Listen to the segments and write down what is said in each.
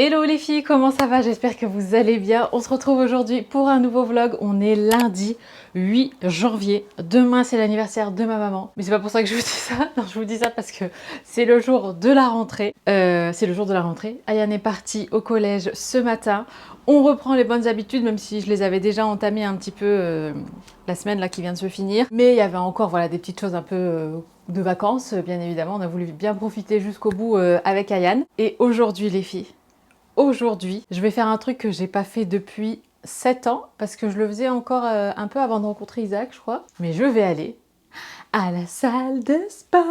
Hello les filles, comment ça va? J'espère que vous allez bien. On se retrouve aujourd'hui pour un nouveau vlog. On est lundi 8 janvier. Demain, c'est l'anniversaire de ma maman. Mais c'est pas pour ça que je vous dis ça. Non, je vous dis ça parce que c'est le jour de la rentrée. C'est le jour de la rentrée. Ayane est partie au collège ce matin. On reprend les bonnes habitudes, même si je les avais déjà entamées un petit peu la semaine là qui vient de se finir. Mais il y avait encore voilà, des petites choses un peu de vacances, bien évidemment. On a voulu bien profiter jusqu'au bout avec Ayane. Et aujourd'hui, les filles, aujourd'hui, je vais faire un truc que j'ai pas fait depuis 7 ans, parce que je le faisais encore un peu avant de rencontrer Isaac, je crois. Mais je vais aller à la salle de sport.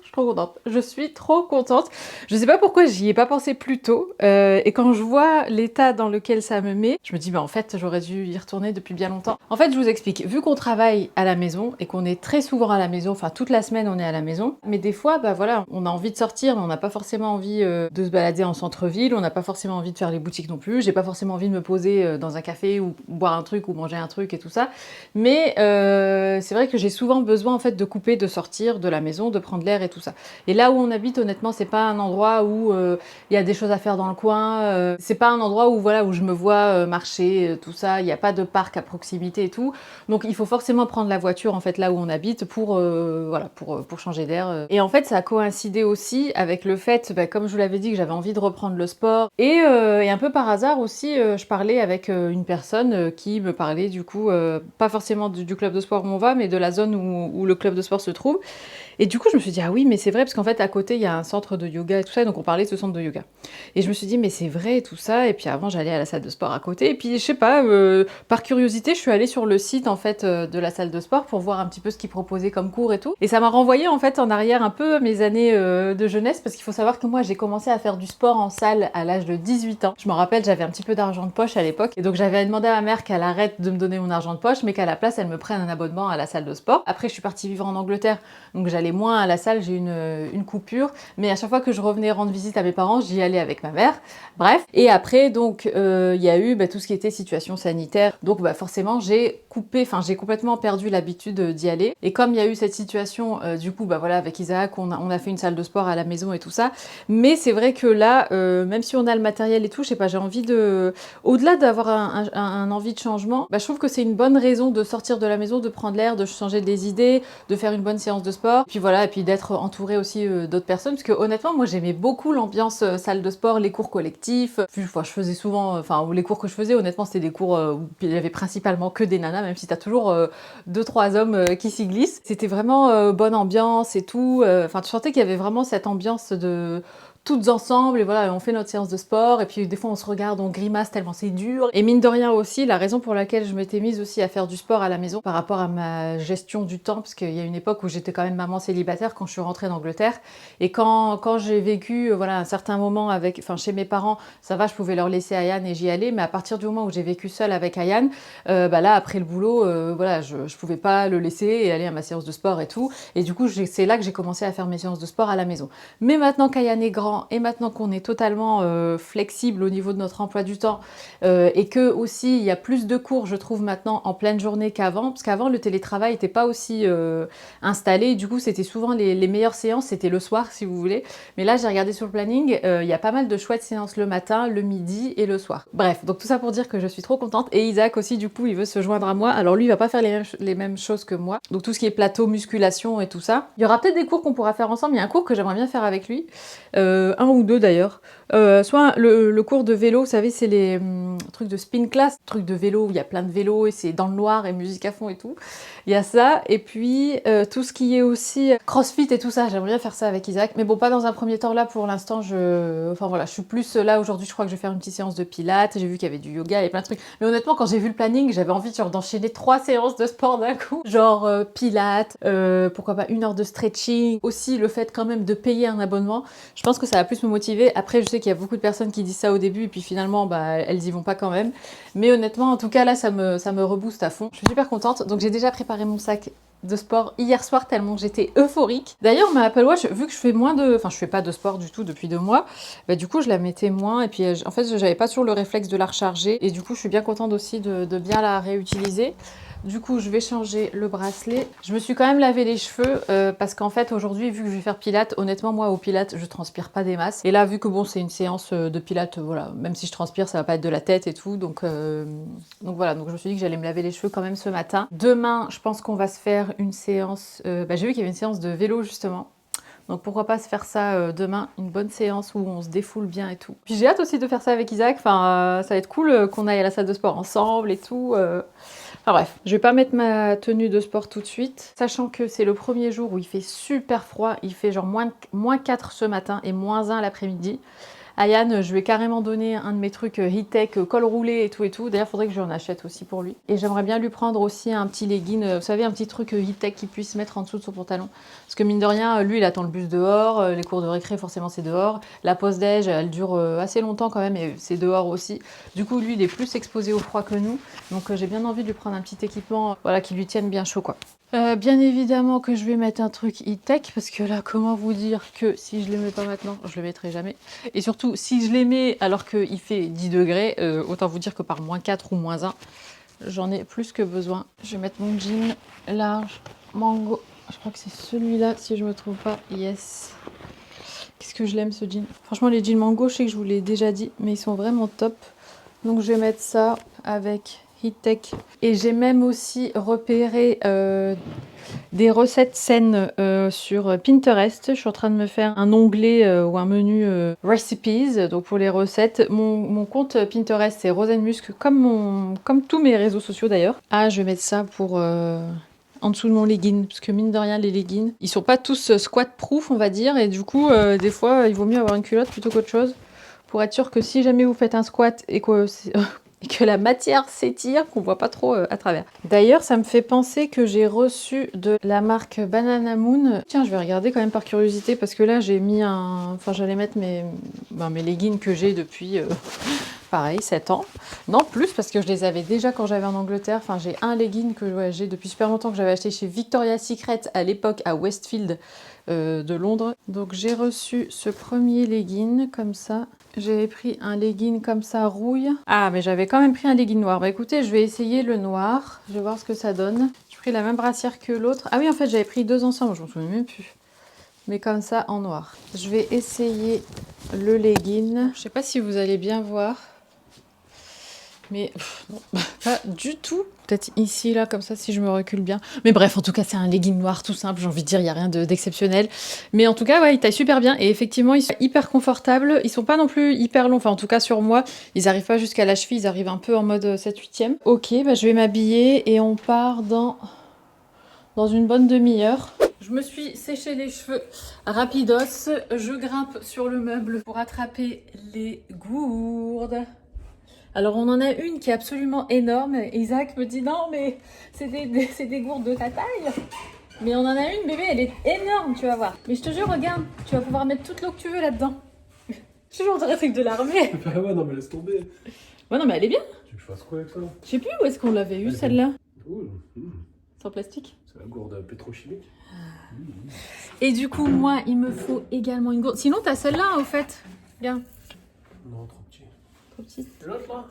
Je suis trop contente. Je suis trop contente. Je sais pas pourquoi j'y ai pas pensé plus tôt. Et quand je vois l'état dans lequel ça me met, je me dis, bah en fait, j'aurais dû y retourner depuis bien longtemps. En fait, je vous explique. Vu qu'on travaille à la maison et qu'on est très souvent à la maison, enfin toute la semaine on est à la maison, mais des fois, bah voilà, on a envie de sortir, mais on n'a pas forcément envie de se balader en centre-ville, on n'a pas forcément envie de faire les boutiques non plus, j'ai pas forcément envie de me poser dans un café ou boire un truc ou manger un truc et tout ça. Mais c'est vrai que j'ai souvent besoin en fait de couper, de sortir de la maison, de prendre l'air et tout ça. Et là où on habite, honnêtement, c'est pas un endroit où il y a des choses à faire dans le coin. C'est pas un endroit où voilà où je me vois marcher, tout ça. Il n'y a pas de parc à proximité et tout. Donc il faut forcément prendre la voiture en fait là où on habite pour voilà pour changer d'air. Et en fait, ça a coïncidé aussi avec le fait, bah, comme je vous l'avais dit, que j'avais envie de reprendre le sport. Et un peu par hasard aussi, je parlais avec une personne qui me parlait du coup, pas forcément du club de sport où on va, mais de la zone où le club de sport se trouve. Et du coup, je me suis dit, ah oui, mais c'est vrai, parce qu'en fait, à côté, il y a un centre de yoga et tout ça, et donc on parlait de ce centre de yoga. Et je me suis dit, mais c'est vrai, tout ça, et puis avant, j'allais à la salle de sport à côté, et puis, je sais pas, par curiosité, je suis allée sur le site, en fait, de la salle de sport pour voir un petit peu ce qu'ils proposaient comme cours et tout. Et ça m'a renvoyé, en fait, en arrière un peu mes années de jeunesse, parce qu'il faut savoir que moi, j'ai commencé à faire du sport en salle à l'âge de 18 ans. Je me rappelle, j'avais un petit peu d'argent de poche à l'époque, et donc j'avais demandé à ma mère qu'elle arrête de me donner mon argent de poche, mais qu'à la place, elle me prenne un abonnement à la salle de sport. Après, je suis partie vivre en Angleterre, donc j'allais moins à la salle, j'ai une coupure, mais à chaque fois que je revenais rendre visite à mes parents, j'y allais avec ma mère. Bref, et après, donc, il y a eu tout ce qui était situation sanitaire, donc forcément, j'ai coupé, enfin, j'ai complètement perdu l'habitude d'y aller. Et comme il y a eu cette situation, du coup, voilà, avec Isaac, on a fait une salle de sport à la maison et tout ça, mais c'est vrai que là, même si on a le matériel et tout, je sais pas, j'ai envie de, au-delà d'avoir un envie de changement, je trouve que c'est une bonne raison de sortir de la maison, de prendre l'air, de changer des idées, de faire une bonne séance de sport, puis voilà, et puis d'être entourée aussi d'autres personnes, parce que honnêtement, moi j'aimais beaucoup l'ambiance salle de sport, les cours collectifs, puis je faisais souvent, enfin les cours que je faisais, honnêtement, c'était des cours où il y avait principalement que des nanas, même si t'as toujours 2-3 hommes qui s'y glissent. C'était vraiment bonne ambiance et tout, enfin tu sentais qu'il y avait vraiment cette ambiance de toutes ensemble, et voilà, on fait notre séance de sport, et puis des fois on se regarde, on grimace tellement c'est dur. Et mine de rien aussi, la raison pour laquelle je m'étais mise aussi à faire du sport à la maison, par rapport à ma gestion du temps, parce qu'il y a une époque où j'étais quand même maman célibataire quand je suis rentrée d'Angleterre, et quand j'ai vécu voilà, un certain moment avec, enfin chez mes parents, ça va, je pouvais leur laisser Ayane et j'y allais, mais à partir du moment où j'ai vécu seule avec Ayane, là après le boulot, voilà, je pouvais pas le laisser et aller à ma séance de sport et tout, et du coup c'est là que j'ai commencé à faire mes séances de sport à la maison. Mais maintenant qu'Ayane est grand, et maintenant qu'on est totalement flexible au niveau de notre emploi du temps, et que aussi il y a plus de cours, je trouve maintenant en pleine journée qu'avant, parce qu'avant le télétravail n'était pas aussi installé, du coup c'était souvent les meilleures séances, c'était le soir si vous voulez, mais là j'ai regardé sur le planning, il y a pas mal de chouettes séances le matin, le midi et le soir. Bref, donc tout ça pour dire que je suis trop contente, et Isaac aussi du coup il veut se joindre à moi, alors lui il va pas faire les mêmes choses que moi, donc tout ce qui est plateau, musculation et tout ça. Il y aura peut-être des cours qu'on pourra faire ensemble, il y a un cours que j'aimerais bien faire avec lui, un ou deux d'ailleurs. Soit le cours de vélo, vous savez, c'est les trucs de spin class, trucs de vélo où il y a plein de vélos et c'est dans le noir et musique à fond et tout. Il y a ça, et puis tout ce qui est aussi crossfit et tout ça, j'aimerais bien faire ça avec Isaac, mais bon, pas dans un premier temps là pour l'instant, enfin voilà, je suis plus là aujourd'hui, je crois que je vais faire une petite séance de pilates, j'ai vu qu'il y avait du yoga et plein de trucs, mais honnêtement, quand j'ai vu le planning, j'avais envie genre d'enchaîner 3 séances de sport d'un coup, genre pilates, pourquoi pas 1 heure de stretching, aussi le fait quand même de payer un abonnement, je pense que ça va plus me motiver. Après, je sais qu'il y a beaucoup de personnes qui disent ça au début et puis finalement, elles y vont pas quand même. Mais honnêtement, en tout cas, là, ça me rebooste à fond. Je suis super contente. Donc, j'ai déjà préparé mon sac de sport hier soir tellement j'étais euphorique. D'ailleurs, ma Apple Watch, vu que je fais moins de... Enfin, je fais pas de sport du tout depuis 2 mois, du coup, je la mettais moins. Et puis, en fait, j'avais pas toujours le réflexe de la recharger. Et du coup, je suis bien contente aussi de bien la réutiliser. Du coup, je vais changer le bracelet. Je me suis quand même lavé les cheveux parce qu'en fait, aujourd'hui, vu que je vais faire pilates, honnêtement, moi, au pilates, je transpire pas des masses. Et là, vu que bon, c'est une séance de pilates, voilà, même si je transpire, ça va pas être de la tête et tout. Donc voilà, donc je me suis dit que j'allais me laver les cheveux quand même ce matin. Demain, je pense qu'on va se faire une séance... j'ai vu qu'il y avait une séance de vélo, justement. Donc pourquoi pas se faire ça demain, une bonne séance où on se défoule bien et tout. Puis j'ai hâte aussi de faire ça avec Isaac, enfin ça va être cool qu'on aille à la salle de sport ensemble et tout. Enfin bref, je vais pas mettre ma tenue de sport tout de suite, sachant que c'est le premier jour où il fait super froid, il fait genre moins 4 ce matin et moins 1 l'après-midi. Ayane, je lui ai carrément donné un de mes trucs Heat-Tech, col roulé et tout. D'ailleurs, il faudrait que j'en achète aussi pour lui. Et j'aimerais bien lui prendre aussi un petit legging, vous savez, un petit truc Heat-Tech qu'il puisse mettre en dessous de son pantalon. Parce que mine de rien, lui, il attend le bus dehors, les cours de récré, forcément, c'est dehors. La pause déj, elle dure assez longtemps quand même, et c'est dehors aussi. Du coup, lui, il est plus exposé au froid que nous. Donc, j'ai bien envie de lui prendre un petit équipement, voilà, qui lui tienne bien chaud, quoi. Bien évidemment que je vais mettre un truc e-tech parce que là, comment vous dire que si je les mets pas maintenant, je le mettrai jamais. Et surtout, si je les mets alors qu'il fait 10 degrés, autant vous dire que par moins 4 ou moins 1, j'en ai plus que besoin. Je vais mettre mon jean large, mango. Je crois que c'est celui-là, si je me trompe pas. Yes. Qu'est-ce que je l'aime ce jean. Franchement, les jeans mango, je sais que je vous l'ai déjà dit, mais ils sont vraiment top. Donc je vais mettre ça avec Heat-Tech. Et j'ai même aussi repéré des recettes saines sur Pinterest. Je suis en train de me faire un onglet ou un menu recipes, donc pour les recettes. Mon compte Pinterest, c'est Rosenmusk, comme tous mes réseaux sociaux d'ailleurs. Ah, je vais mettre ça pour... en dessous de mon legging, parce que mine de rien, les leggings, ils sont pas tous squat-proof, on va dire, et du coup, des fois, il vaut mieux avoir une culotte plutôt qu'autre chose, pour être sûr que si jamais vous faites un squat et que la matière s'étire, qu'on voit pas trop à travers. D'ailleurs, ça me fait penser que j'ai reçu de la marque Banana Moon. Tiens, je vais regarder quand même par curiosité, parce que là, j'ai mis un... Enfin, j'allais mettre mes leggings que j'ai depuis... Pareil, 7 ans. Non, plus, parce que je les avais déjà quand j'avais en Angleterre. Enfin, j'ai un legging que j'ai depuis super longtemps, que j'avais acheté chez Victoria's Secret à l'époque à Westfield de Londres. Donc, j'ai reçu ce premier legging comme ça. J'avais pris un legging comme ça rouille. Ah, mais j'avais quand même pris un legging noir. Bah écoutez, je vais essayer le noir. Je vais voir ce que ça donne. J'ai pris la même brassière que l'autre. Ah oui, en fait, j'avais pris 2 ensemble. Je m'en souviens même plus. Mais comme ça, en noir. Je vais essayer le legging. Je sais pas si vous allez bien voir. Mais non, pas du tout. Peut-être ici, là, comme ça, si je me recule bien. Mais bref, en tout cas, c'est un legging noir tout simple. J'ai envie de dire, il n'y a rien d'exceptionnel. Mais en tout cas, ouais, ils taillent super bien. Et effectivement, ils sont hyper confortables. Ils sont pas non plus hyper longs. Enfin, en tout cas, sur moi, ils n'arrivent pas jusqu'à la cheville. Ils arrivent un peu en mode 7/8e. Ok, bah, je vais m'habiller et on part dans une bonne demi-heure. Je me suis séché les cheveux rapidos. Je grimpe sur le meuble pour attraper les gourdes. Alors, on en a une qui est absolument énorme. Isaac me dit non, mais c'est des gourdes de ta taille. Mais on en a une, bébé, elle est énorme, tu vas voir. Mais je te jure, regarde, tu vas pouvoir mettre toute l'eau que tu veux là-dedans. Je suis genre un truc de l'armée. Bah ouais, non, mais laisse tomber. Ouais, non, mais elle est bien. Tu veux que je fasse quoi avec ça? Je sais plus où est-ce qu'on l'avait eu, celle-là. C'est en plastique. C'est la gourde pétrochimique. Et du coup, moi, il me faut également une gourde. Sinon, t'as celle-là, au fait. Regarde. Non, trop petit. Trop petite. L'autre là?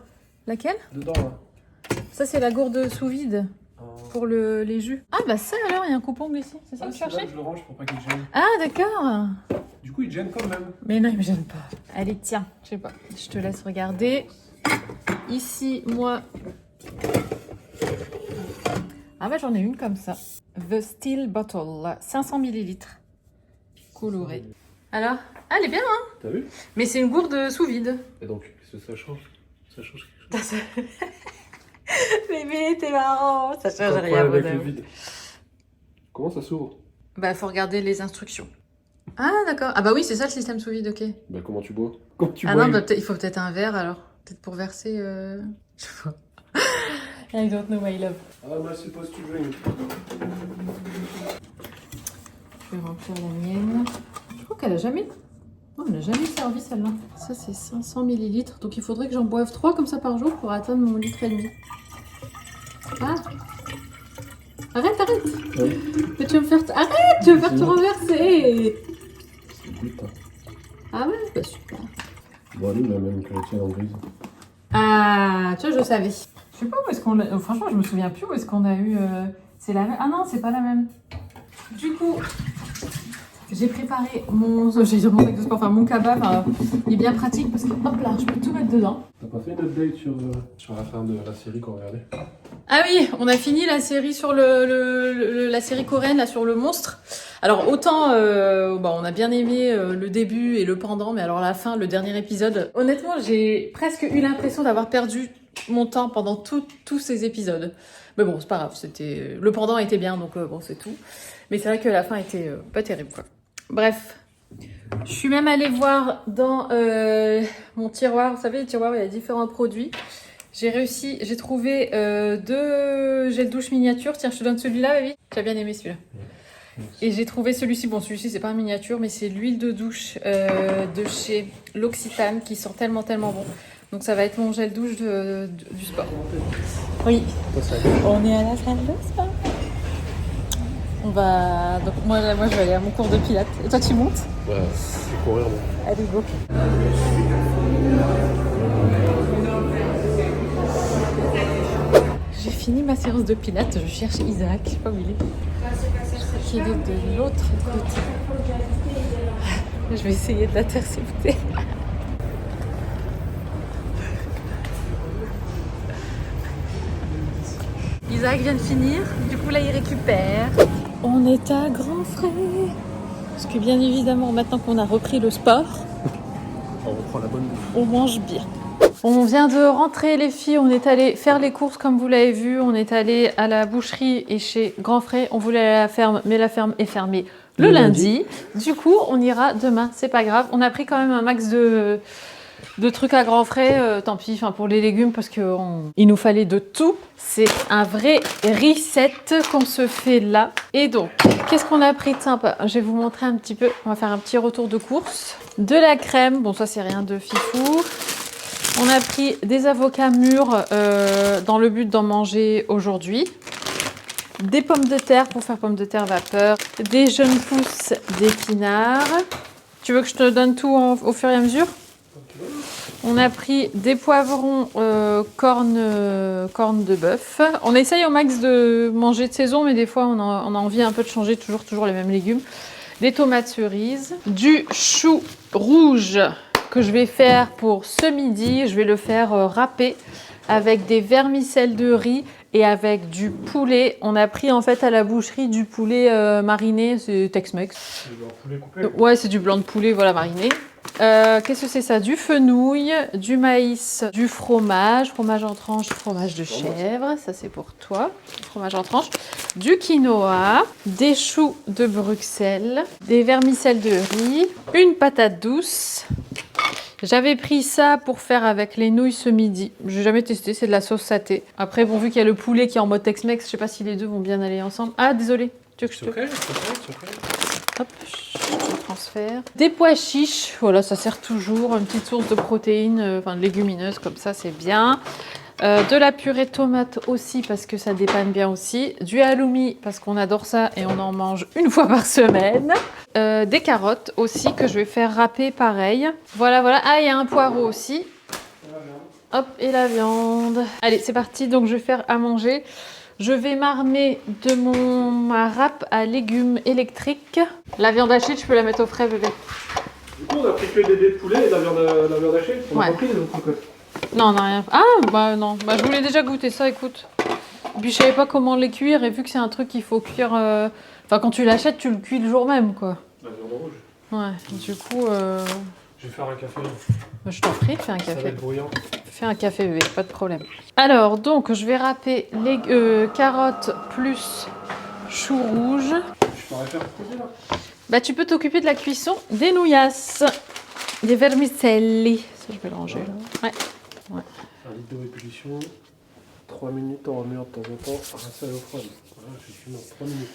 Laquelle? Dedans là. Ça, c'est la gourde sous vide. Pour les jus. Ah bah ça alors, il y a un coupe-ongle ici, c'est ça que tu cherchais? Je le range pour pas qu'il gêne. Ah d'accord. Du coup il gêne quand même. Mais non, il me gêne pas. Allez tiens, je sais pas, je te laisse regarder. Ici, moi... Ah bah j'en ai une comme ça. The Steel Bottle, 500 ml. Colorée. Alors? Ah, elle est bien hein? T'as vu? Mais c'est une gourde sous vide. Et donc, qu'est-ce que ça change? Ça change quelque chose? Bébé, t'es marrant. Ça change rien, avec le vide. Comment ça s'ouvre? Bah, faut regarder les instructions. Ah, d'accord. Ah bah oui, c'est ça le système sous vide, ok. Bah comment tu bois? Comment tu bois bois non, bah, il faut peut-être un verre alors. Peut-être pour verser... Je sais pas. I don't know my love. Ah, I'm supposed to drink. Je vais remplir la mienne. Je crois qu'elle a jamais... Non, elle n'a jamais servi celle-là. Ça, c'est 500 ml. Donc il faudrait que j'en boive 3 comme ça par jour pour atteindre mon litre et demi. Ah! Arrête! Ouais. Mais tu vas me faire... Arrête! Tu vas me faire te renverser! C'est good, hein. Ah ouais? Bah super. Bon, lui, il a même que la tienne en grise. Ah, tu vois, je savais. Je sais pas où est-ce qu'on l'a... Franchement, je me souviens plus où est-ce qu'on a eu... C'est la même... Ah non, c'est pas la même. Du coup, j'ai préparé mon... J'ai dit mon sac de sport, enfin mon cabas. Il est bien pratique parce que, hop là, je peux tout mettre dedans. T'as pas fait une update sur la fin de la série qu'on regardait? Ah oui, on a fini la série sur la série coréenne, là, sur le monstre. Alors autant, on a bien aimé le début et le pendant, mais alors la fin, le dernier épisode, honnêtement, j'ai presque eu l'impression d'avoir perdu mon temps pendant tous ces épisodes. Mais bon, c'est pas grave, le pendant était bien, donc bon, c'est tout. Mais c'est vrai que la fin était pas terrible, quoi. Bref, je suis même allée voir dans mon tiroir, vous savez, le tiroir, il y a différents produits. J'ai trouvé 2 gels douche miniatures. Tiens, je te donne celui-là, baby. Tu as bien aimé celui-là. Et j'ai trouvé celui-ci. Bon, celui-ci, c'est pas un miniature, mais c'est l'huile de douche de chez L'Occitane qui sent tellement, tellement bon. Donc, ça va être mon gel douche du sport. Oui. On est à la salle de sport. Donc, moi, je vais aller à mon cours de pilates. Et toi, tu montes? Ouais, je vais courir, moi. Allez, go. J'ai fini ma séance de pilates, je cherche Isaac, je sais pas où il est. Je crois qu'il est de l'autre côté. Je vais essayer de l'intercepter. Isaac vient de finir, du coup là il récupère. On est à grands frais. Parce que bien évidemment, maintenant qu'on a repris le sport, On reprend la bonne bouffe. on mange bien. On vient de rentrer les filles, on est allé faire les courses comme vous l'avez vu, on est allé à la boucherie et chez Grand Frais, on voulait aller à la ferme mais la ferme est fermée le lundi. Du coup on ira demain, c'est pas grave, on a pris quand même un max de trucs à Grand Frais, tant pis pour les légumes parce qu'il nous fallait de tout. C'est un vrai reset qu'on se fait là. Et donc, qu'est-ce qu'on a pris de sympa? Je vais vous montrer un petit peu, on va faire un petit retour de course. De la crème, bon ça c'est rien de fifou. On a pris des avocats mûrs dans le but d'en manger aujourd'hui. Des pommes de terre pour faire pommes de terre vapeur. Des jeunes pousses d'épinards. Tu veux que je te donne tout au fur et à mesure? On a pris des poivrons cornes de bœuf. On essaye au max de manger de saison, mais des fois on a envie un peu de changer, toujours les mêmes légumes. Des tomates cerises. Du chou rouge que je vais faire pour ce midi. Je vais le faire râper avec des vermicelles de riz et avec du poulet. On a pris en fait à la boucherie du poulet mariné, c'est Tex-Mex. C'est du poulet coupé. Ouais, c'est du blanc de poulet, voilà, mariné. Qu'est-ce que c'est ça? Du fenouil, du maïs, du fromage en tranche, fromage de chèvre, ça c'est pour toi, fromage en tranche, du quinoa, des choux de Bruxelles, des vermicelles de riz, une patate douce. J'avais pris ça pour faire avec les nouilles ce midi. J'ai jamais testé, c'est de la sauce saté. Après, bon, vu qu'il y a le poulet qui est en mode Tex-Mex, je sais pas si les deux vont bien aller ensemble. Ah, désolé. Tu veux que je te... Hop, je transfère. Des pois chiches, voilà, ça sert toujours. Une petite source de protéines, enfin de légumineuses, comme ça, c'est bien. De la purée de tomates aussi, parce que ça dépanne bien aussi. Du halloumi, parce qu'on adore ça et on en mange une fois par semaine. Des carottes aussi, que je vais faire râper pareil. Voilà, voilà. Ah, il y a un poireau aussi. Hop, et la viande. Allez, c'est parti. Donc, je vais faire à manger. Je vais m'armer de ma râpe à légumes électrique. La viande hachée, tu peux la mettre au frais, bébé. Du coup, on a pris que des dés de poulet et la viande hachée. On a pas pris les autres cocottes. Non, on n'a rien. Ah, bah non. Bah, je voulais déjà goûter ça, écoute. Et puis, je savais pas comment les cuire. Et vu que c'est un truc qu'il faut cuire... Enfin, quand tu l'achètes, tu le cuis le jour même, quoi. La viande rouge. Ouais, du coup... Je vais faire un café. Je t'en prie, fais un Ça va café. être bruyant. Fais un café, bébé, pas de problème. Alors, donc, je vais râper les carottes plus choux rouges. Je pourrais faire poser là. Bah, tu peux t'occuper de la cuisson des nouillasses, des vermicelli. Ça, je vais le ranger là. Ouais. 1 litre de répulsion. 3 minutes en remuant de temps en temps. Rincer à l'eau froide. Voilà, je suis dans 3 minutes.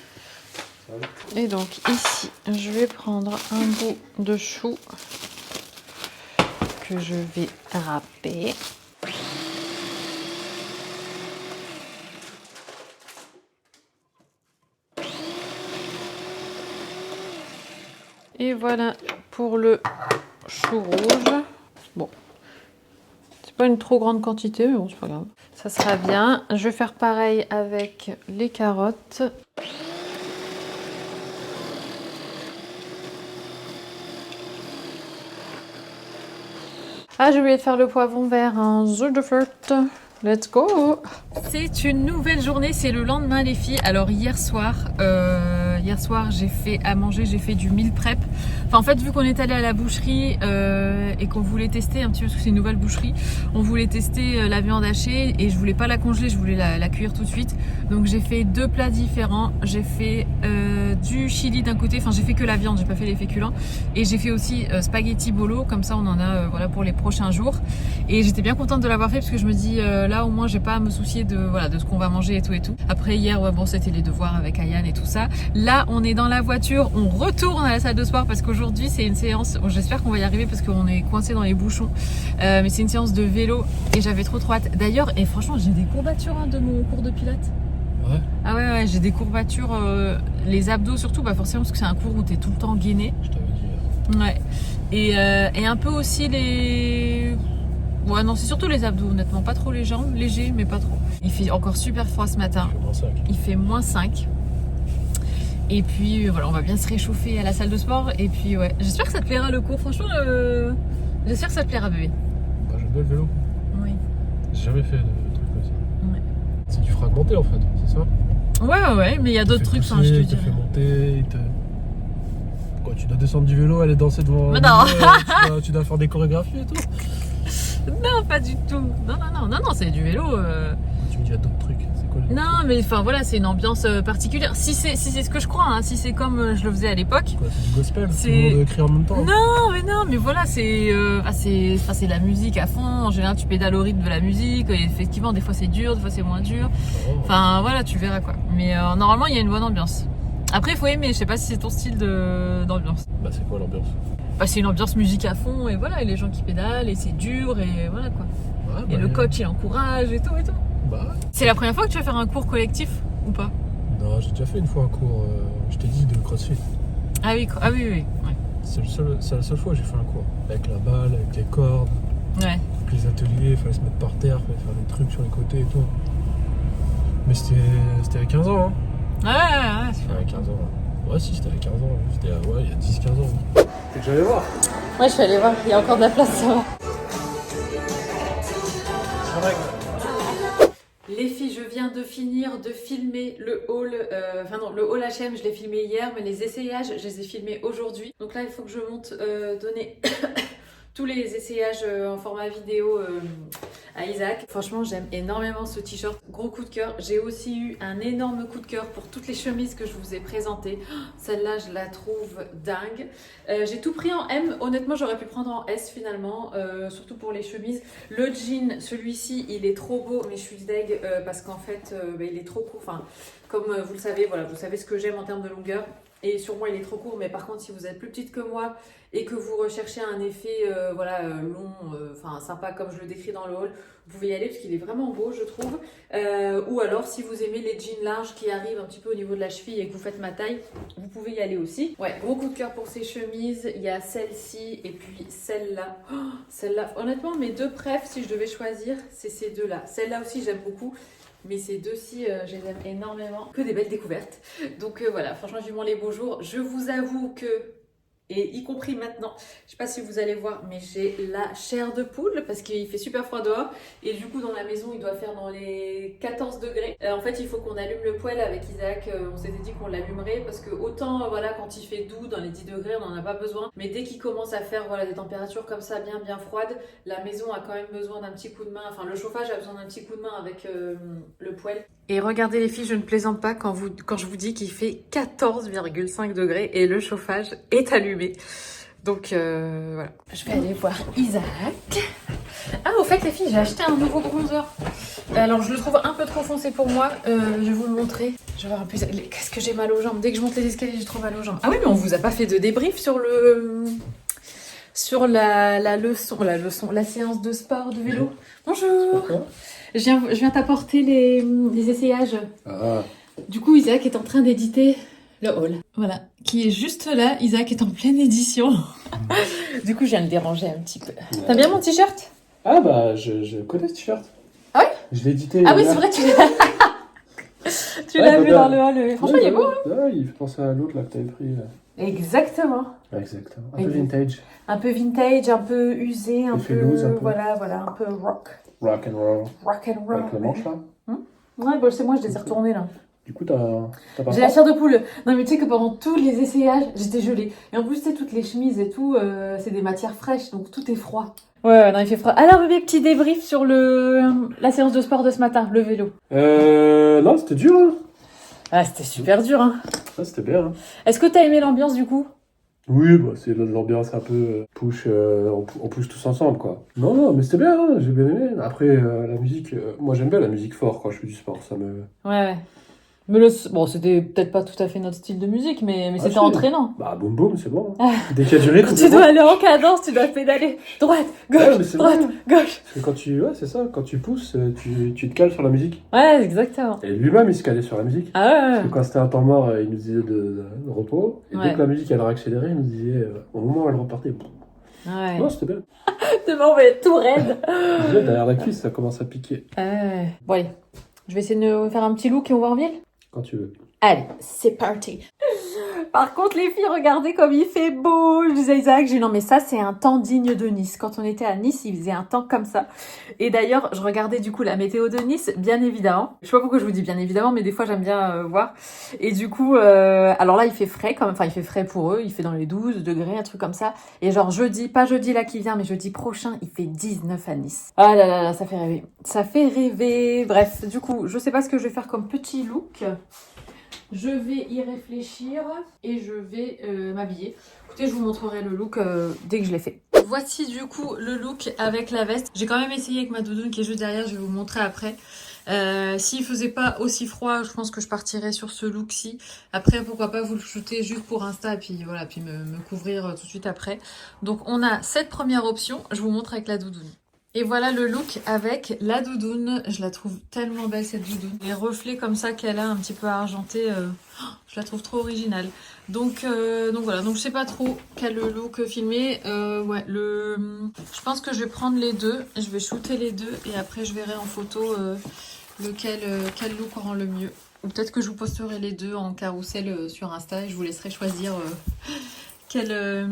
Ça va vite. Et donc, ici, je vais prendre un bout de chou que je vais râper. Et voilà pour le chou rouge. Bon, c'est Pas une trop grande quantité, mais bon, c'est pas grave. Ça sera bien. Je vais faire pareil avec les carottes. Ah, j'ai oublié de faire le poivron vert, un jeu de flûte. Let's go! C'est une nouvelle journée, c'est le lendemain les filles. Alors hier soir j'ai fait à manger, j'ai fait du meal prep. Enfin en fait vu qu'on est allé à la boucherie et qu'on voulait tester un petit peu parce que c'est une nouvelle boucherie, on voulait tester la viande hachée et je voulais pas la congeler, je voulais la cuire tout de suite. Donc j'ai fait 2 plats différents. J'ai fait du chili d'un côté, enfin j'ai fait que la viande, j'ai pas fait les féculents. Et j'ai fait aussi spaghetti bolo, comme ça on en a voilà pour les prochains jours. Et j'étais bien contente de l'avoir fait parce que je me dis là au moins j'ai pas à me soucier de ce qu'on va manger et tout et tout. Après hier ouais, bon c'était les devoirs avec Ayane et tout ça. Là on est dans la voiture, on retourne à la salle de sport parce qu'aujourd'hui c'est une séance, bon, j'espère qu'on va y arriver parce qu'on est coincé dans les bouchons, mais c'est une séance de vélo et j'avais trop hâte. D'ailleurs et franchement j'ai des courbatures hein, de mon cours de pilates. Ouais. Ah ouais j'ai des courbatures, les abdos surtout, pas forcément parce que c'est un cours où t'es tout le temps gainé. Je t'avais dit. Ouais. Et un peu aussi les... Ouais non c'est surtout les abdos honnêtement, pas trop les jambes, léger mais pas trop. Il fait encore super froid ce matin. Il fait -5. Et puis voilà on va bien se réchauffer à la salle de sport. Et puis ouais j'espère que ça te plaira le cours, franchement j'espère que ça te plaira bébé. Bah j'aime bien le vélo. Oui. J'ai jamais fait de trucs comme ça. Ouais. C'est du fragmenté en fait, c'est ça? Ouais mais il y a d'autres trucs, pousser, enfin je te il dis. te fait monter, Quoi, tu dois descendre du vélo, aller danser devant... Mais non. Tu dois faire des chorégraphies et tout? Non pas du tout. Non c'est du vélo. Tu me dis il y a d'autres trucs, c'est quoi les... Non mais enfin voilà c'est une ambiance particulière. Si c'est ce que je crois, hein, si c'est comme je le faisais à l'époque. Quoi, c'est du gospel, tout le monde crie en même temps. Non mais voilà c'est la musique à fond. En général tu pédales au rythme de la musique. Et effectivement des fois c'est dur, des fois c'est moins dur. Oh. Enfin voilà tu verras quoi. Mais normalement il y a une bonne ambiance. Après il faut aimer, je sais pas si c'est ton style d'ambiance. Bah c'est quoi l'ambiance? Bah c'est une ambiance musique à fond et voilà et les gens qui pédalent et c'est dur et voilà quoi. Ouais, Et le coach il encourage et tout. Bah C'est la première fois que tu vas faire un cours collectif ou pas? non, j'ai déjà fait une fois un cours, je t'ai dit, de crossfit. Ah oui. Ouais. C'est la seule fois que j'ai fait un cours. Avec la balle, avec les cordes, Ouais. avec les ateliers, il fallait se mettre par terre, il fallait faire des trucs sur les côtés et tout. Mais c'était à 15 ans, hein. Ouais. C'était à 15 ans. Ouais, si, c'était à 15 ans. C'était il y a 10-15 ans. C'est que j'allais voir. Ouais, je suis allée voir, il y a encore de la place, ça va. Les filles, je viens de finir de filmer le haul, le haul H&M, je l'ai filmé hier, mais les essayages, je les ai filmés aujourd'hui. Donc là, il faut que je monte donner tous les essayages en format vidéo à Isaac. Franchement, j'aime énormément ce t-shirt. Gros coup de cœur. J'ai aussi eu un énorme coup de cœur pour toutes les chemises que je vous ai présentées. Celle-là, je la trouve dingue. J'ai tout pris en M. Honnêtement, j'aurais pu prendre en S finalement, surtout pour les chemises. Le jean, celui-ci, il est trop beau, mais je suis deg parce qu'en fait, il est trop court. Enfin, comme vous le savez, voilà, vous savez ce que j'aime en termes de longueur. Et sur moi, il est trop court. Mais par contre, si vous êtes plus petite que moi et que vous recherchez un effet long, sympa comme je le décris dans le haul, vous pouvez y aller parce qu'il est vraiment beau, je trouve. Ou alors, si vous aimez les jeans larges qui arrivent un petit peu au niveau de la cheville et que vous faites ma taille, vous pouvez y aller aussi. Ouais, gros coup de cœur pour ces chemises. Il y a celle-ci et puis celle-là. Oh, celle-là, honnêtement, mes deux préf, si je devais choisir, c'est ces deux-là. Celle-là aussi, j'aime beaucoup. Mais ces deux-ci, je les aime énormément. Que des belles découvertes. Donc voilà, franchement, vivement les beaux jours. Je vous avoue que, et y compris maintenant, je sais pas si vous allez voir, mais j'ai la chair de poule parce qu'il fait super froid dehors. Et du coup, dans la maison, il doit faire dans les 14 degrés. En fait, il faut qu'on allume le poêle avec Isaac. On s'était dit qu'on l'allumerait parce que autant, voilà, quand il fait doux, dans les 10 degrés, on n'en a pas besoin. Mais dès qu'il commence à faire des températures comme ça, bien froides, la maison a quand même besoin d'un petit coup de main. Enfin, le chauffage a besoin d'un petit coup de main avec le poêle. Et regardez les filles, je ne plaisante pas quand je vous dis qu'il fait 14,5 degrés et le chauffage est allumé. Donc voilà. Je vais aller voir Isaac. Ah, au fait les filles, j'ai acheté un nouveau bronzer. Alors je le trouve un peu trop foncé pour moi. Je vais vous le montrer. Je vais voir un peu. Qu'est-ce que j'ai mal aux jambes. Dès que je monte les escaliers, j'ai trop mal aux jambes. Ah oui, mais on vous a pas fait de débrief sur la séance de sport de vélo. Bonjour. Je viens t'apporter les essayages. Ah. Du coup, Isaac est en train d'éditer le haul. Voilà, qui est juste là. Isaac est en pleine édition. Du coup, je viens le déranger un petit peu. T'as bien mon t-shirt? Ah bah, je connais ce t-shirt. Ah ouais? Je l'ai édité. Ah oui, c'est vrai, tu l'as tu l'as vu dans le hall. Franchement, il est beau. Hein. Ouais, il fait penser à l'autre là que t'avais pris. Exactement. Ouais, exactement. Un peu vintage. Un peu vintage, un peu usé, un peu... loose, un peu. Voilà, un peu rock. Rock and roll. Rock and roll. Avec le manche là. Ouais, bon, c'est moi, je les ai retournés là. Du coup, t'as pas J'ai la chair de poule. Non, mais tu sais que pendant tous les essayages, j'étais gelée. Et en plus, tu sais, toutes les chemises et tout, c'est des matières fraîches, donc tout est froid. Ouais, non, il fait froid. Alors, bébé, petit débrief sur la séance de sport de ce matin, le vélo. Non, c'était dur, hein. Ah, c'était super dur, hein. Ça, c'était bien, hein. Est-ce que t'as aimé l'ambiance, du coup? Oui, bah, c'est l'ambiance un peu push, on pousse tous ensemble, quoi. Non, mais c'était bien, hein, j'ai bien aimé. Après, la musique, moi j'aime bien la musique fort quand je fais du sport, ça me... Ouais. Mais bon, c'était peut-être pas tout à fait notre style de musique, mais c'était si. Entraînant. Bah, boum boum, c'est bon. Hein. Dès qu'il y a du rythme, tu dois aller en cadence, tu dois pédaler. Droite, gauche, droite, gauche. Parce que c'est ça, quand tu pousses, tu te cales sur la musique. Ouais, exactement. Et lui-même, il se calait sur la musique. Ah ouais. Parce que quand c'était un temps mort, il nous disait de repos. Et dès que la musique, elle a accéléré, il nous disait, au moment où elle repartait, ouais. Non, c'était bien. Demain, on va être tout raide. Déjà, derrière la cuisse, ça commence à piquer. Bon, allez. Je vais essayer de faire un petit look et on va en ville. Quand tu veux. Allez, c'est parti. Par contre, les filles, regardez comme il fait beau. Je disais à Isaac, j'ai dit non, mais ça, c'est un temps digne de Nice. Quand on était à Nice, il faisait un temps comme ça. Et d'ailleurs, je regardais du coup la météo de Nice, bien évidemment. Je sais pas pourquoi je vous dis bien évidemment, mais des fois, j'aime bien voir. Et du coup, alors là, il fait frais quand même. Enfin, il fait frais pour eux. Il fait dans les 12 degrés, un truc comme ça. Et genre jeudi, pas jeudi là qui vient, mais jeudi prochain, il fait 19 à Nice. Ah là là là, ça fait rêver. Ça fait rêver. Bref, du coup, je sais pas ce que je vais faire comme petit look. Je vais y réfléchir et je vais m'habiller. Écoutez, je vous montrerai le look dès que je l'ai fait. Voici du coup le look avec la veste. J'ai quand même essayé avec ma doudoune qui est juste derrière, je vais vous montrer après. S'il faisait pas aussi froid, je pense que je partirais sur ce look-ci. Après, pourquoi pas vous le shooter juste pour Insta et puis voilà, puis me couvrir tout de suite après. Donc on a cette première option, je vous montre avec la doudoune. Et voilà le look avec la doudoune. Je la trouve tellement belle cette doudoune. Les reflets comme ça qu'elle a un petit peu argenté, je la trouve trop originale. Donc voilà, donc je sais pas trop quel look filmer. Ouais, je pense que je vais prendre les deux. Je vais shooter les deux et après je verrai en photo quel look rend le mieux. Ou peut-être que je vous posterai les deux en carrousel sur Insta et je vous laisserai choisir quel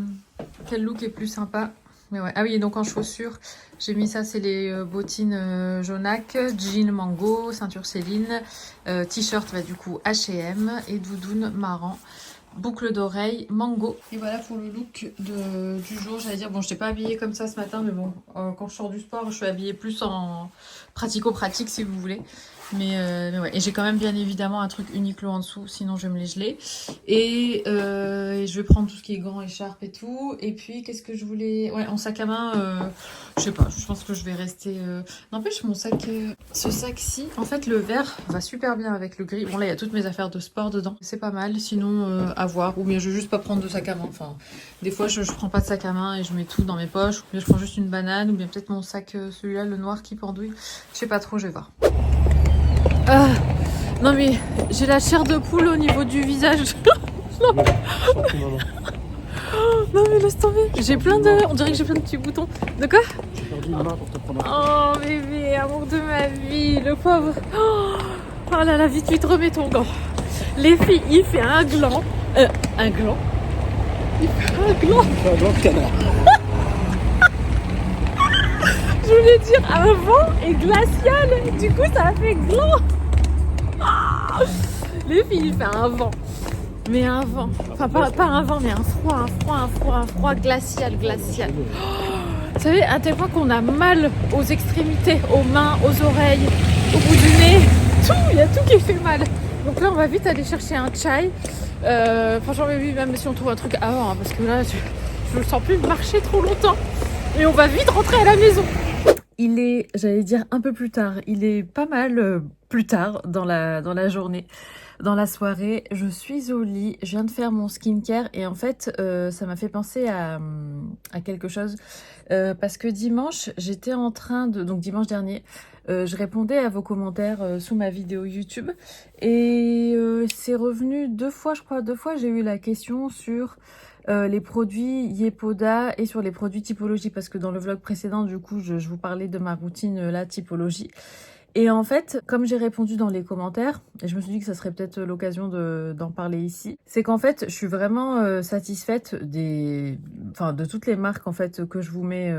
look est plus sympa. Mais ouais. Ah oui, donc en chaussures, j'ai mis ça, c'est les bottines jaunac, jean mango, ceinture Céline, t-shirt du coup H&M et doudoune marron, boucle d'oreille mango. Et voilà pour le look du jour, j'allais dire, bon je n'étais pas habillée comme ça ce matin, mais bon, quand je sors du sport, je suis habillée plus en pratico-pratique si vous voulez. Mais ouais, et j'ai quand même bien évidemment un truc Uniqlo en dessous, sinon je vais me les geler. Et je vais prendre tout ce qui est gants, écharpe et tout. Et puis qu'est-ce que je voulais... Ouais, en sac à main, je sais pas, je pense que je vais rester... N'empêche mon sac, ce sac-ci, en fait le vert va super bien avec le gris. Bon là il y a toutes mes affaires de sport dedans, c'est pas mal, sinon à voir. Ou bien je vais juste pas prendre de sac à main, enfin des fois je prends pas de sac à main et je mets tout dans mes poches. Ou bien je prends juste une banane, ou bien peut-être mon sac, celui-là, le noir qui pendouille. Je sais pas trop, je vais voir. Non mais j'ai la chair de poule au niveau du visage. Non mais laisse tomber. J'ai plein de... On dirait que j'ai plein de petits boutons. De quoi? J'ai perdu une main pour te prendre. Oh bébé, amour de ma vie, le pauvre. Oh là là, vite vite remets ton gant. Les filles, il fait un gland. Un gland. Il fait un gland. Il fait un gland de canard. Je voulais dire un vent et glacial. Du coup ça a fait gland. Les filles, il fait un vent. Mais un vent. Enfin, pas un vent, mais un froid glacial. Vous savez, à tel point qu'on a mal aux extrémités, aux mains, aux oreilles, au bout du nez. Tout, il y a tout qui fait mal. Donc là, on va vite aller chercher un chai. Franchement, même si on trouve un truc avant, hein, parce que là, je ne sens plus marcher trop longtemps. Et on va vite rentrer à la maison. Il est, j'allais dire un peu plus tard, il est pas mal plus tard dans la journée, dans la soirée. Je suis au lit, je viens de faire mon skincare et en fait ça m'a fait penser à quelque chose parce que dimanche, j'étais en train de, donc dimanche dernier, je répondais à vos commentaires sous ma vidéo YouTube et c'est revenu deux fois, je crois, j'ai eu la question sur les produits Yepoda et sur les produits typologie, parce que dans le vlog précédent, du coup, je vous parlais de ma routine la typologie. Et en fait, comme j'ai répondu dans les commentaires, et je me suis dit que ça serait peut-être l'occasion d'en parler ici, c'est qu'en fait, je suis vraiment satisfaite de toutes les marques en fait que je vous mets,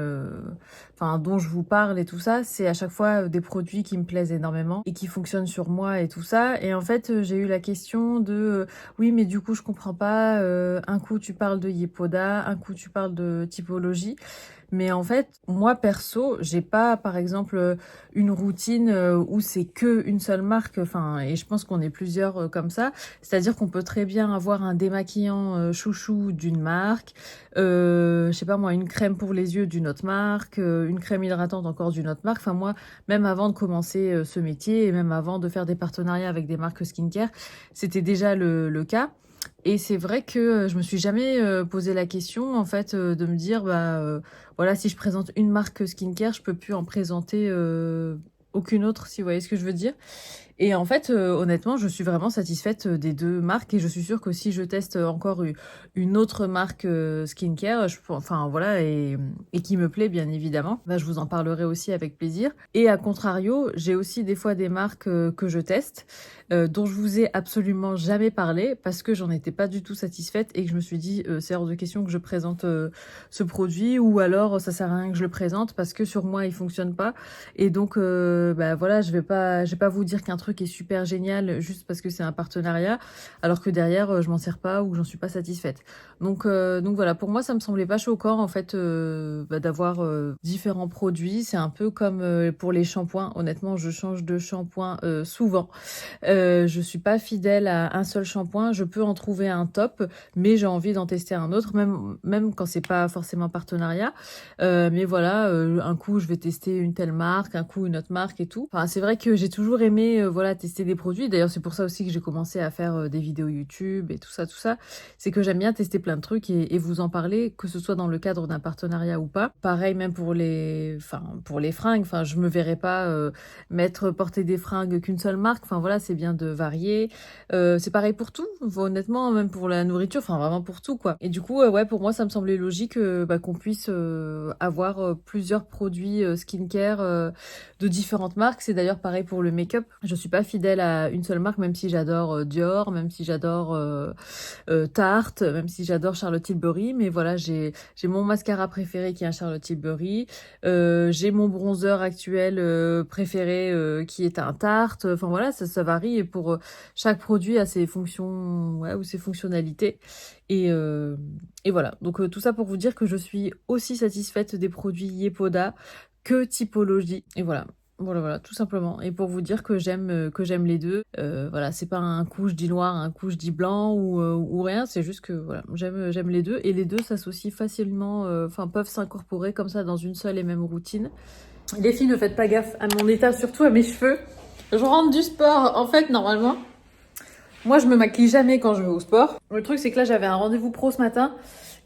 dont je vous parle et tout ça. C'est à chaque fois des produits qui me plaisent énormément et qui fonctionnent sur moi et tout ça. Et en fait, j'ai eu la question de oui, mais du coup, je comprends pas. Un coup, tu parles de Yepoda, un coup, tu parles de typologie. Mais en fait, moi perso, j'ai pas, par exemple, une routine où c'est que une seule marque. Enfin, et je pense qu'on est plusieurs comme ça. C'est-à-dire qu'on peut très bien avoir un démaquillant chouchou d'une marque, je sais pas moi, une crème pour les yeux d'une autre marque, une crème hydratante encore d'une autre marque. Enfin moi, même avant de commencer ce métier et même avant de faire des partenariats avec des marques skincare, c'était déjà le cas. Et c'est vrai que je me suis jamais posé la question en fait de me dire voilà, si je présente une marque skincare, je peux plus en présenter aucune autre, si vous voyez ce que je veux dire. Et en fait, honnêtement, je suis vraiment satisfaite des deux marques et je suis sûre que si je teste encore une autre marque skincare, voilà, et qui me plaît bien évidemment, je vous en parlerai aussi avec plaisir. Et à contrario, j'ai aussi des fois des marques que je teste, dont je vous ai absolument jamais parlé parce que j'en étais pas du tout satisfaite et que je me suis dit c'est hors de question que je présente ce produit, ou alors ça sert à rien que je le présente parce que sur moi il fonctionne pas. Et donc voilà, je vais pas vous dire qu'un truc est super génial juste parce que c'est un partenariat, alors que derrière je m'en sers pas ou j'en suis pas satisfaite. Donc voilà, pour moi ça me semblait pas choquant en fait d'avoir différents produits. C'est un peu comme pour les shampoings. Honnêtement, je change de shampoing souvent. Je suis pas fidèle à un seul shampoing. Je peux en trouver un top, mais j'ai envie d'en tester un autre, même quand c'est pas forcément partenariat. Mais voilà, un coup je vais tester une telle marque, un coup une autre marque et tout. Enfin, c'est vrai que j'ai toujours aimé voilà, tester des produits. D'ailleurs, c'est pour ça aussi que j'ai commencé à faire des vidéos YouTube et tout ça. C'est que j'aime bien tester plein de trucs et vous en parler, que ce soit dans le cadre d'un partenariat ou pas. Pareil, même pour les fringues. Enfin, je me verrais pas porter des fringues qu'une seule marque. Enfin, voilà, c'est bien de varier. C'est pareil pour tout. Honnêtement, même pour la nourriture. Enfin, vraiment pour tout, quoi. Et du coup, ouais, pour moi, ça me semblait logique qu'on puisse avoir plusieurs produits skincare de différentes marques. C'est d'ailleurs pareil pour le make-up. Je suis pas fidèle à une seule marque, même si j'adore Dior, même si j'adore Tarte, même si j'adore Charlotte Tilbury. Mais voilà, j'ai mon mascara préféré qui est un Charlotte Tilbury. J'ai mon bronzer actuel préféré qui est un Tarte. Enfin voilà, ça varie et pour chaque produit a ses fonctions, ouais, ou ses fonctionnalités. Et voilà, donc tout ça pour vous dire que je suis aussi satisfaite des produits Yepoda que typologie. Et voilà, tout simplement. Et pour vous dire que j'aime les deux. Voilà, c'est pas un coup je dis noir, un coup je dis blanc ou rien. C'est juste que voilà, j'aime les deux et les deux s'associent facilement, peuvent s'incorporer comme ça dans une seule et même routine. Les filles, ne faites pas gaffe à mon état, surtout à mes cheveux. Je rentre du sport. En fait, normalement, moi, je me maquille jamais quand je vais au sport. Le truc, c'est que là, j'avais un rendez-vous pro ce matin.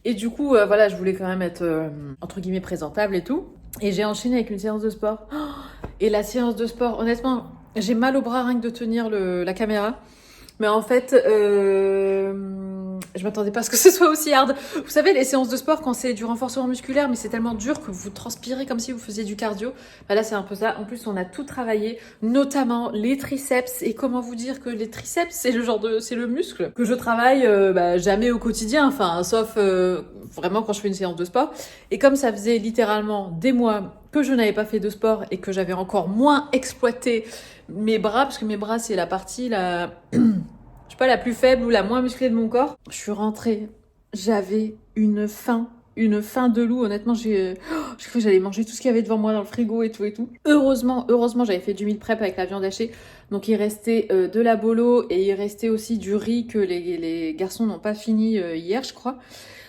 Et du coup, voilà, je voulais quand même être, entre guillemets, présentable et tout. Et j'ai enchaîné avec une séance de sport. Et la séance de sport, honnêtement, j'ai mal au bras rien que de tenir la caméra. Mais en fait, je m'attendais pas à ce que ce soit aussi hard. Vous savez, les séances de sport, quand c'est du renforcement musculaire, mais c'est tellement dur que vous transpirez comme si vous faisiez du cardio. Là, c'est un peu ça. En plus, on a tout travaillé, notamment les triceps. Et comment vous dire que les triceps, c'est le muscle que je travaille jamais au quotidien. Enfin, sauf vraiment quand je fais une séance de sport. Et comme ça faisait littéralement des mois que je n'avais pas fait de sport et que j'avais encore moins exploité mes bras, parce que mes bras, c'est la partie je sais pas, la plus faible ou la moins musclée de mon corps. Je suis rentrée, j'avais une faim de loup. Honnêtement, j'ai cru que j'allais manger tout ce qu'il y avait devant moi dans le frigo et tout et tout. Heureusement, j'avais fait du meal prep avec la viande hachée. Donc il restait de la bolo et il restait aussi du riz que les garçons n'ont pas fini hier, je crois.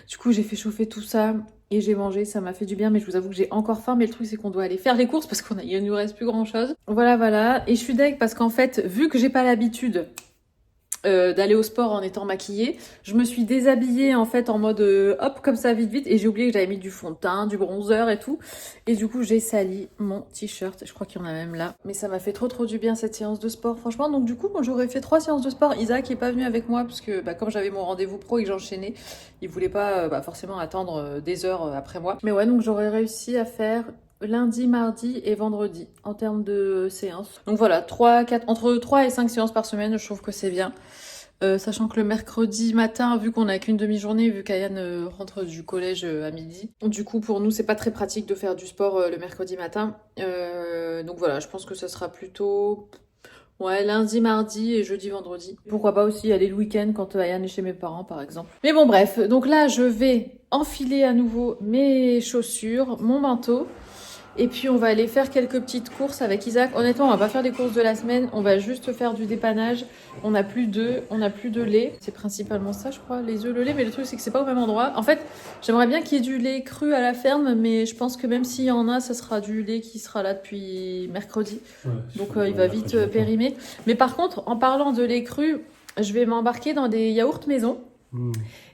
Du coup, j'ai fait chauffer tout ça. Et j'ai mangé, ça m'a fait du bien, mais je vous avoue que j'ai encore faim. Mais le truc, c'est qu'on doit aller faire les courses parce qu'il nous reste plus grand chose. Voilà. Et je suis deg parce qu'en fait, vu que j'ai pas l'habitude d'aller au sport en étant maquillée. Je me suis déshabillée en fait en mode hop comme ça vite et j'ai oublié que j'avais mis du fond de teint, du bronzer et tout. Et du coup j'ai sali mon t-shirt, je crois qu'il y en a même là. Mais ça m'a fait trop du bien cette séance de sport franchement. Donc du coup moi j'aurais fait 3 séances de sport. Isaac est pas venu avec moi parce que comme j'avais mon rendez-vous pro et que j'enchaînais, il voulait pas forcément attendre des heures après moi. Mais ouais donc j'aurais réussi à faire lundi, mardi et vendredi en termes de séances. Donc voilà, entre 3 et 5 séances par semaine, je trouve que c'est bien. Sachant que le mercredi matin, vu qu'on n'a qu'une demi-journée, vu qu'Ayane rentre du collège à midi, du coup pour nous c'est pas très pratique de faire du sport le mercredi matin. Donc voilà, je pense que ce sera plutôt lundi, mardi et jeudi, vendredi. Pourquoi pas aussi aller le week-end quand Ayane est chez mes parents par exemple. Mais bon bref, donc là je vais enfiler à nouveau mes chaussures, mon manteau. Et puis on va aller faire quelques petites courses avec Isaac. Honnêtement, on va pas faire des courses de la semaine, on va juste faire du dépannage. On n'a plus de lait. C'est principalement ça, je crois, les œufs, le lait. Mais le truc, c'est que c'est pas au même endroit. En fait, j'aimerais bien qu'il y ait du lait cru à la ferme, mais je pense que même s'il y en a, ça sera du lait qui sera là depuis mercredi. Ouais, donc il va vite périmer. Mais par contre, en parlant de lait cru, je vais m'embarquer dans des yaourts maison.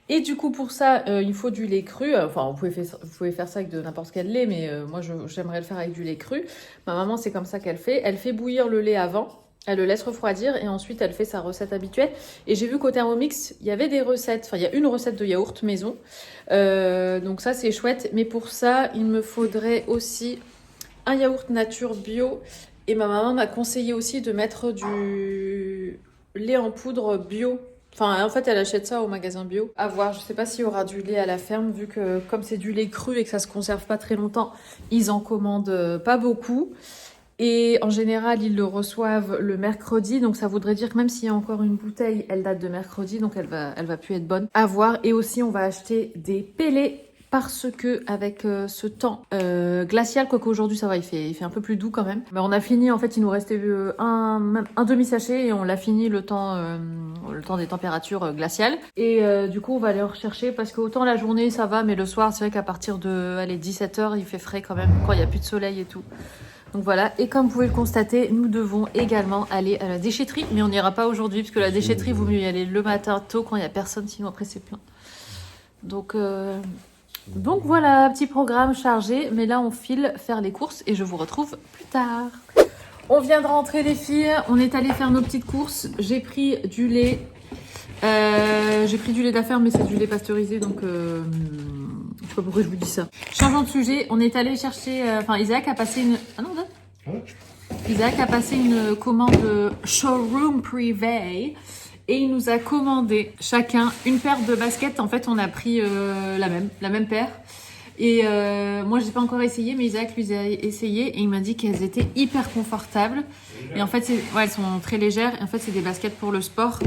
Et du coup, pour ça, il faut du lait cru. Enfin, vous pouvez faire ça avec de n'importe quel lait, mais moi, j'aimerais le faire avec du lait cru. Ma maman, c'est comme ça qu'elle fait. Elle fait bouillir le lait avant, elle le laisse refroidir et ensuite, elle fait sa recette habituelle. Et j'ai vu qu'au Thermomix, il y avait des recettes. Enfin, il y a une recette de yaourt maison. Donc ça, c'est chouette. Mais pour ça, il me faudrait aussi un yaourt nature bio. Et ma maman m'a conseillé aussi de mettre du lait en poudre bio. Enfin, en fait, elle achète ça au magasin bio. À voir, je sais pas s'il y aura du lait à la ferme, vu que comme c'est du lait cru et que ça se conserve pas très longtemps, ils en commandent pas beaucoup. Et en général, ils le reçoivent le mercredi, donc ça voudrait dire que même s'il y a encore une bouteille, elle date de mercredi, donc elle va plus être bonne. À voir. Et aussi, on va acheter des pellets. Parce que avec ce temps glacial, quoique aujourd'hui ça va, il fait un peu plus doux quand même. Mais on a fini, en fait il nous restait un demi-sachet et on l'a fini le temps des températures glaciales. Et du coup on va aller en rechercher parce qu'autant la journée ça va, mais le soir c'est vrai qu'à partir de 17h il fait frais quand même, quand il n'y a plus de soleil et tout. Donc voilà, et comme vous pouvez le constater, nous devons également aller à la déchetterie, mais on n'ira pas aujourd'hui parce que la déchetterie, vaut mieux y aller le matin tôt quand il n'y a personne, sinon après c'est plein. Donc voilà, petit programme chargé, mais là on file faire les courses et je vous retrouve plus tard. On vient de rentrer les filles, on est allé faire nos petites courses. J'ai pris du lait, de la ferme mais c'est du lait pasteurisé donc je sais pas pourquoi je vous dis ça. Changeons de sujet, on est allé chercher, Isaac a passé une... Ah non, Isaac a passé une commande showroom privé. Et il nous a commandé chacun une paire de baskets. En fait, on a pris la même paire. Et moi, je n'ai pas encore essayé, mais Isaac lui a essayé et il m'a dit qu'elles étaient hyper confortables. Et en fait, elles sont très légères. Et en fait, c'est des baskets pour le sport.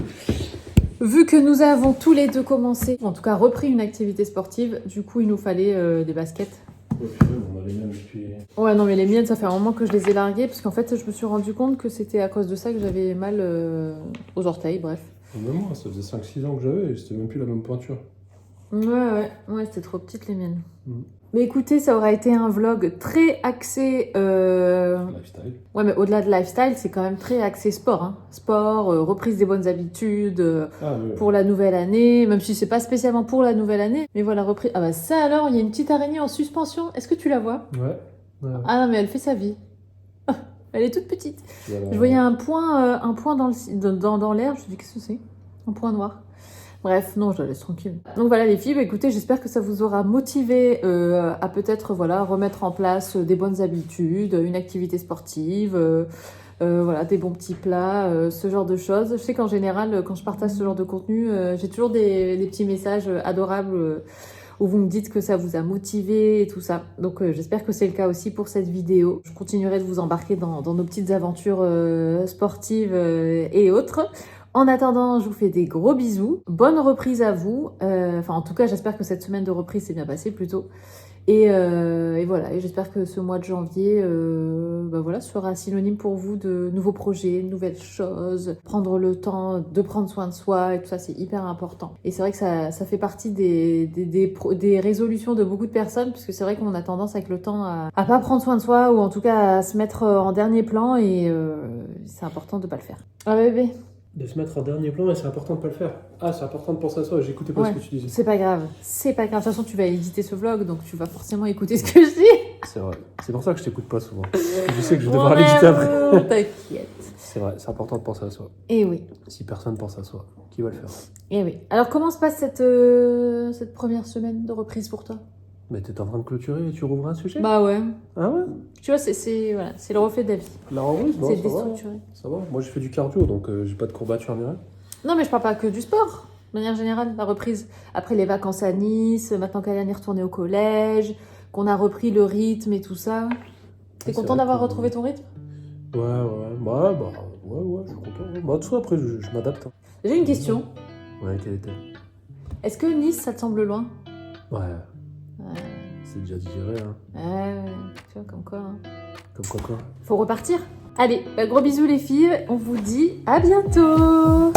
Vu que nous avons tous les deux commencé, en tout cas repris une activité sportive, du coup, il nous fallait des baskets. On a les mêmes depuis... Ouais, non, mais les miennes, ça fait un moment que je les ai larguées, parce qu'en fait, je me suis rendu compte que c'était à cause de ça que j'avais mal aux orteils, bref. Même moi, ça faisait 5-6 ans que j'avais, et c'était même plus la même pointure. Ouais, c'était trop petite les miennes. Mais écoutez, ça aurait été un vlog très axé... Lifestyle. Ouais, mais au-delà de lifestyle, c'est quand même très axé sport. Hein. Sport, reprise des bonnes habitudes pour la nouvelle année, même si c'est pas spécialement pour la nouvelle année. Mais voilà, reprise... Ah bah ça alors, il y a une petite araignée en suspension. Est-ce que tu la vois? Ouais. Ah non, mais elle fait sa vie. Elle est toute petite. Voilà. Je voyais un point dans l'air, je me suis dit, qu'est-ce que c'est? Un point noir. Bref, non, je la laisse tranquille. Donc voilà les filles, écoutez, j'espère que ça vous aura motivé à peut-être remettre en place des bonnes habitudes, une activité sportive, des bons petits plats, ce genre de choses. Je sais qu'en général, quand je partage ce genre de contenu, j'ai toujours des petits messages adorables où vous me dites que ça vous a motivé et tout ça. Donc j'espère que c'est le cas aussi pour cette vidéo. Je continuerai de vous embarquer dans nos petites aventures sportives et autres. En attendant, je vous fais des gros bisous. Bonne reprise à vous. En tout cas, j'espère que cette semaine de reprise s'est bien passée plutôt. Et voilà, et j'espère que ce mois de janvier sera synonyme pour vous de nouveaux projets, de nouvelles choses, prendre le temps de prendre soin de soi et tout ça, c'est hyper important. Et c'est vrai que ça fait partie des résolutions de beaucoup de personnes, parce que c'est vrai qu'on a tendance avec le temps à pas prendre soin de soi, ou en tout cas à se mettre en dernier plan, et c'est important de pas le faire. Ah bébé, de se mettre en dernier plan et c'est important de pas le faire. Ah, c'est important de penser à soi, j'écoutais pas Ouais. ce que tu disais. C'est pas grave. C'est pas grave. De toute façon, tu vas éditer ce vlog, donc tu vas forcément écouter ce que je dis. C'est vrai. C'est pour ça que je t'écoute pas souvent. Parce que je sais que je vais devoir l'éditer après. T'inquiète. C'est vrai, c'est important de penser à soi. Et oui. Si personne pense à soi, qui va le faire? Et oui. Alors, comment se passe cette première semaine de reprise pour toi? Mais t'es en train de clôturer et tu rouvres un sujet? Bah ouais. Ah ouais? Tu vois, c'est voilà, c'est le reflet de la vie. La reprise, non, C'est ça va. déstructuré. Ça va. Moi, j'ai fait du cardio, donc j'ai pas de courbature ni rien. Non, mais je parle pas que du sport. De manière générale, la reprise. Après les vacances à Nice, maintenant qu'Aliane est retournée au collège, qu'on a repris le rythme et tout ça. T'es C'est content vrai d'avoir que- retrouvé ton rythme? Ouais, je suis content. Bah, de toute façon, après, je m'adapte. Hein. J'ai une question. Ouais, quelle était? Est-ce que Nice, ça te semble loin? Ouais, Ouais, c'est déjà digéré, hein. ouais, tu vois, comme quoi. Hein. Comme quoi. Faut repartir. Allez, gros bisous les filles. On vous dit à bientôt.